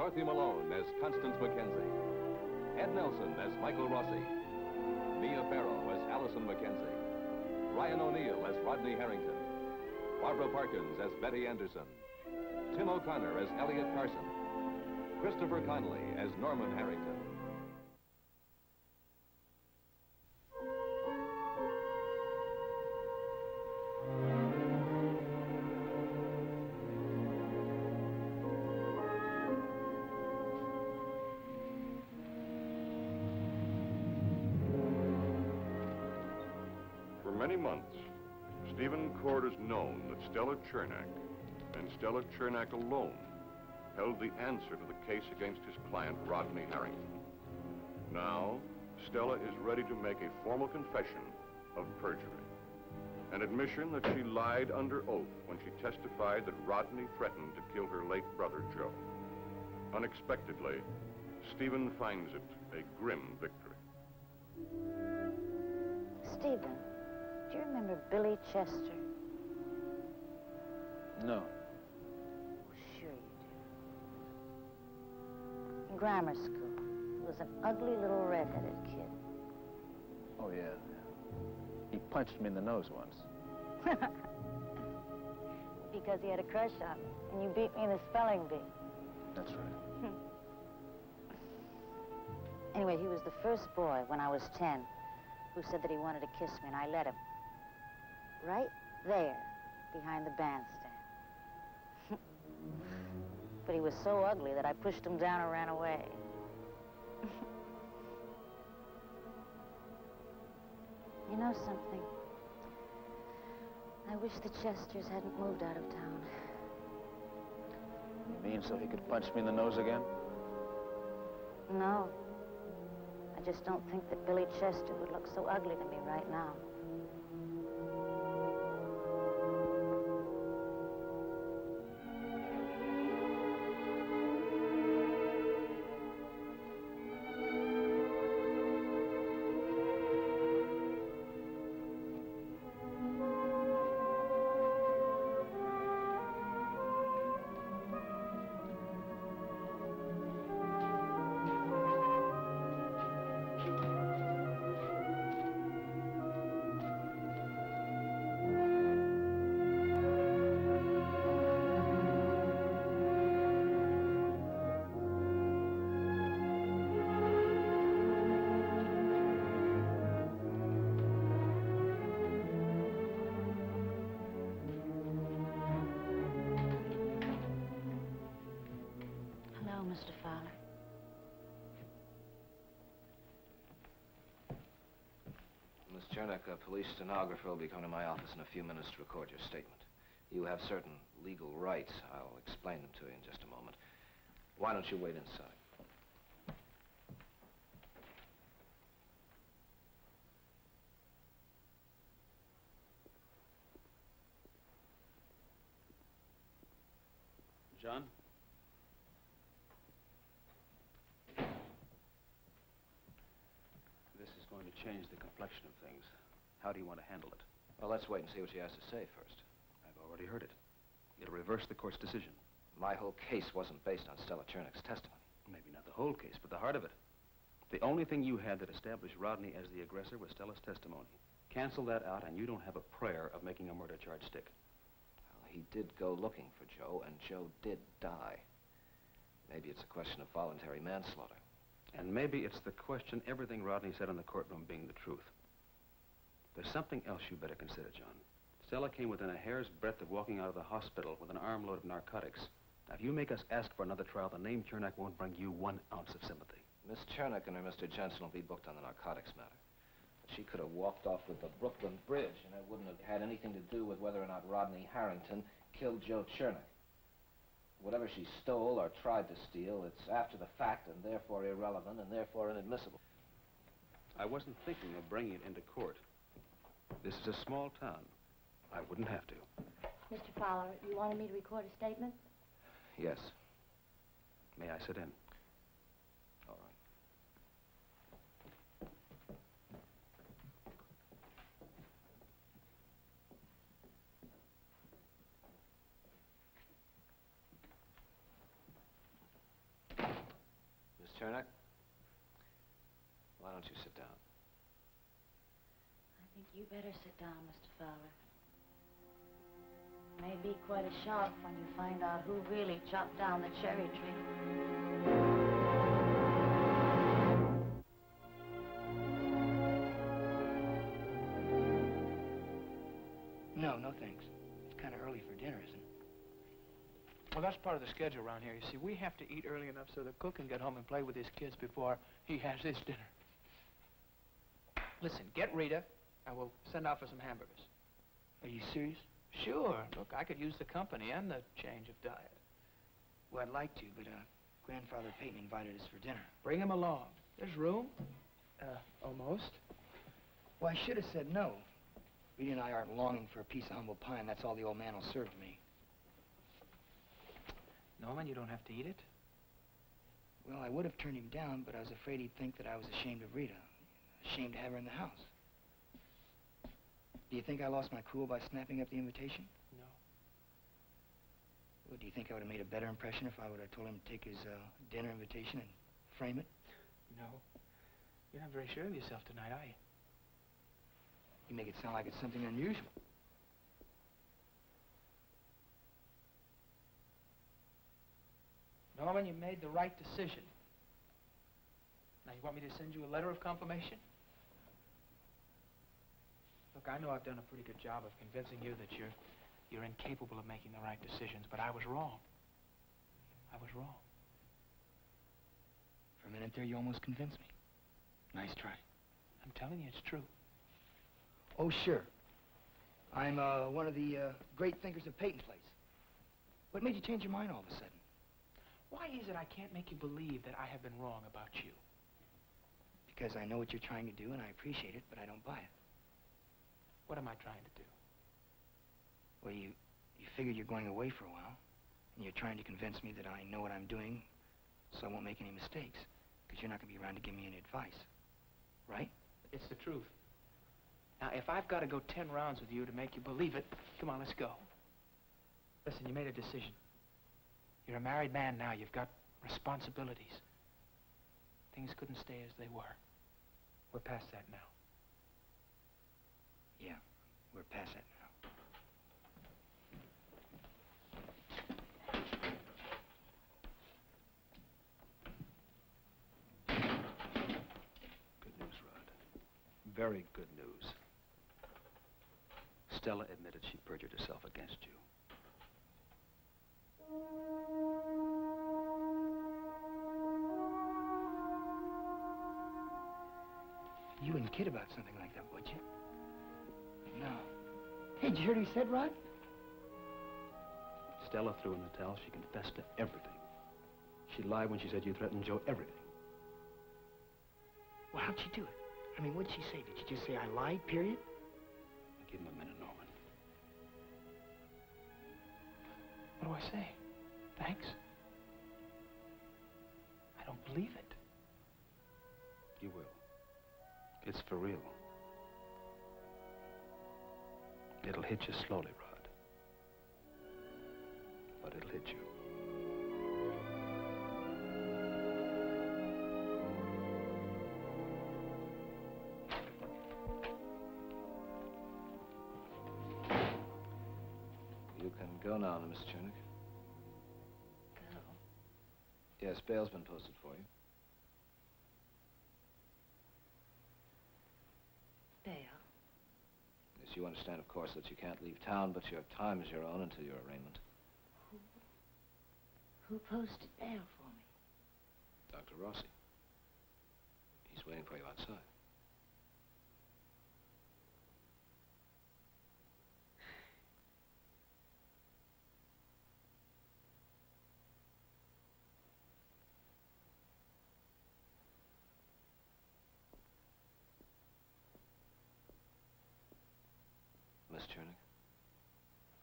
Dorothy Malone as Constance Mackenzie. Ed Nelson as Michael Rossi. Mia Farrow as Allison Mackenzie. Ryan O'Neill as Rodney Harrington. Barbara Parkins as Betty Anderson. Tim O'Connor as Elliot Carson. Christopher Connolly as Norman Harrington. For many months, Stephen Cord has known that Stella Chernak, and Stella Chernak alone, held the answer to the case against his client, Rodney Harrington. Now, Stella is ready to make a formal confession of perjury, an admission that she lied under oath when she testified that Rodney threatened to kill her late brother, Joe. Unexpectedly, Stephen finds it a grim victory. Stephen, do you remember Billy Chester? No. Oh, sure you do. In grammar school, he was an ugly little red-headed kid. Oh, yeah. He punched me in the nose once. Because he had a crush on me, and you beat me in the spelling bee. That's right. Anyway, he was the first boy, when I was 10, who said that he wanted to kiss me, and I let him. Right there, behind the bandstand. But he was so ugly that I pushed him down and ran away. You know something? I wish the Chesters hadn't moved out of town. You mean so he could punch me in the nose again? No. I just don't think that Billy Chester would look so ugly to me right now. Chernak, a police stenographer, will be coming to my office in a few minutes to record your statement. You have certain legal rights. I'll explain them to you in just a moment. Why don't you wait inside? John? This is going to change the complexion of things. How do you want to handle it? Well, let's wait and see what she has to say first. I've already heard it. It'll reverse the court's decision. My whole case wasn't based on Stella Chernak's testimony. Maybe not the whole case, but the heart of it. The only thing you had that established Rodney as the aggressor was Stella's testimony. Cancel that out, and you don't have a prayer of making a murder charge stick. Well, he did go looking for Joe, and Joe did die. Maybe it's a question of voluntary manslaughter. And maybe it's the question everything Rodney said in the courtroom being the truth. There's something else you better consider, John. Stella came within a hair's breadth of walking out of the hospital with an armload of narcotics. Now, if you make us ask for another trial, the name Chernak won't bring you 1 ounce of sympathy. Miss Chernak and her Mr. Jensen will be booked on the narcotics matter. But she could have walked off with the Brooklyn Bridge, and it wouldn't have had anything to do with whether or not Rodney Harrington killed Joe Chernak. Whatever she stole or tried to steal, it's after the fact and therefore irrelevant and therefore inadmissible. I wasn't thinking of bringing it into court. This is a small town. I wouldn't have to. Mr. Fowler, you wanted me to record a statement? Yes. May I sit in? All right. Chernak, why don't you sit down? I think you better sit down, Mr. Fowler. It may be quite a shock when you find out who really chopped down the cherry tree. No, thanks. It's kind of early for dinner, isn't it? Well, that's part of the schedule around here. You see, we have to eat early enough so the cook can get home and play with his kids before he has his dinner. Listen, get Rita, and we'll send out for some hamburgers. Are you serious? Sure. Look, I could use the company and the change of diet. Well, I'd like to, but Grandfather Peyton invited us for dinner. Bring him along. There's room. Almost. Well, I should have said no. Rita and I aren't longing for a piece of humble pie, and that's all the old man will serve me. Norman, you don't have to eat it. Well, I would have turned him down, but I was afraid he'd think that I was ashamed of Rita. Ashamed to have her in the house. Do you think I lost my cool by snapping up the invitation? No. Well, do you think I would have made a better impression if I would have told him to take his dinner invitation and frame it? No. You're not very sure of yourself tonight, are you? You make it sound like it's something unusual. Norman, you made the right decision. Now, you want me to send you a letter of confirmation? Look, I know I've done a pretty good job of convincing you that you're incapable of making the right decisions, but I was wrong. I was wrong. For a minute there, you almost convinced me. Nice try. I'm telling you, it's true. Oh, sure. I'm one of the great thinkers of Peyton Place. What made you change your mind all of a sudden? Why is it I can't make you believe that I have been wrong about you? Because I know what you're trying to do, and I appreciate it, but I don't buy it. What am I trying to do? Well, you figured you're going away for a while, and you're trying to convince me that I know what I'm doing, so I won't make any mistakes, because you're not going to be around to give me any advice. Right? It's the truth. Now, if I've got to go 10 rounds with you to make you believe it, come on, let's go. Listen, you made a decision. You're a married man now. You've got responsibilities. Things couldn't stay as they were. We're past that now. Yeah, we're past that now. Good news, Rod. Very good news. Stella admitted she perjured herself against you. You wouldn't kid about something like that, would you? No. Hey, did you hear what he said, Rod? Stella threw in the towel. She confessed to everything. She lied when she said you threatened Joe everything. Well, how'd she do it? I mean, what'd she say? Did she just say I lied, period? Give him a minute, Norman. What do I say? Thanks? I don't believe it. You will. It's for real. It'll hit you slowly, Rod. But it'll hit you. You can go now, Miss Chernak. Go. Yes, bail's been posted for you. Bail? Yes, you understand, of course, that you can't leave town, but your time is your own until your arraignment. Who posted bail for me? Dr. Rossi. He's waiting for you outside. Miss Chernak,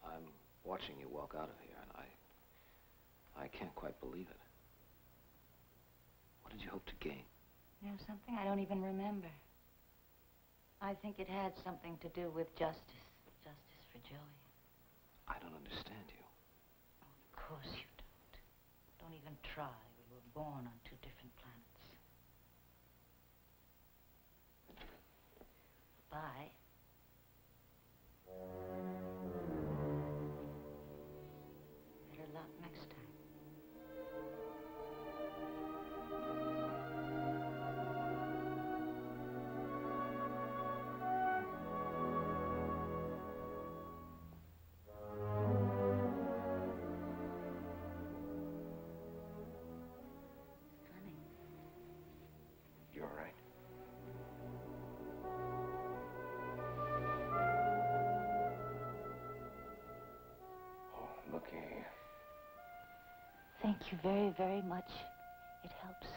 I'm watching you walk out of here, and I can't quite believe it. What did you hope to gain? You know something? I don't even remember. I think it had something to do with justice. Justice for Joey. I don't understand you. Of course you don't. Don't even try. We were born on two different planets. Bye. Better luck next time. Funny. You all right? Oh, look here. Thank you very, very much. It helps.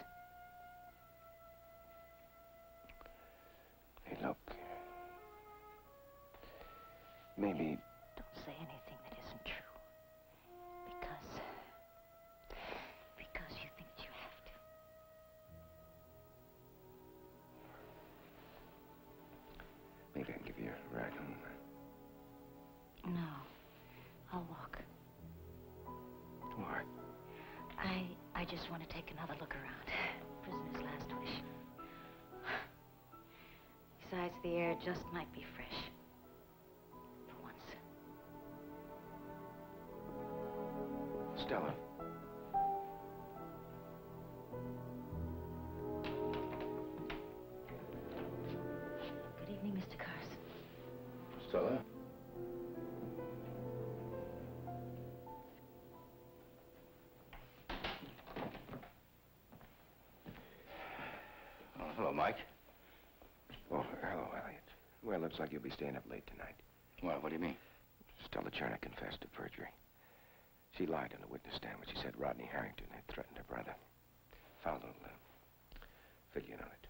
Hey, look. Maybe... Don't say anything that isn't true. Because you think you have to. Maybe I can give you a ride home. No. I'll walk. Why? I just want to take another look around. Prisoner's last wish. Besides, the air just might be fresh. For once. Stella. Good evening, Mr. Carson. Stella? Oh, hello, Mike. Oh, hello, Elliot. Well, looks like you'll be staying up late tonight. What do you mean? Stella Chernick confessed to perjury. She lied on the witness stand when she said Rodney Harrington had threatened her brother. Found a little figure on it.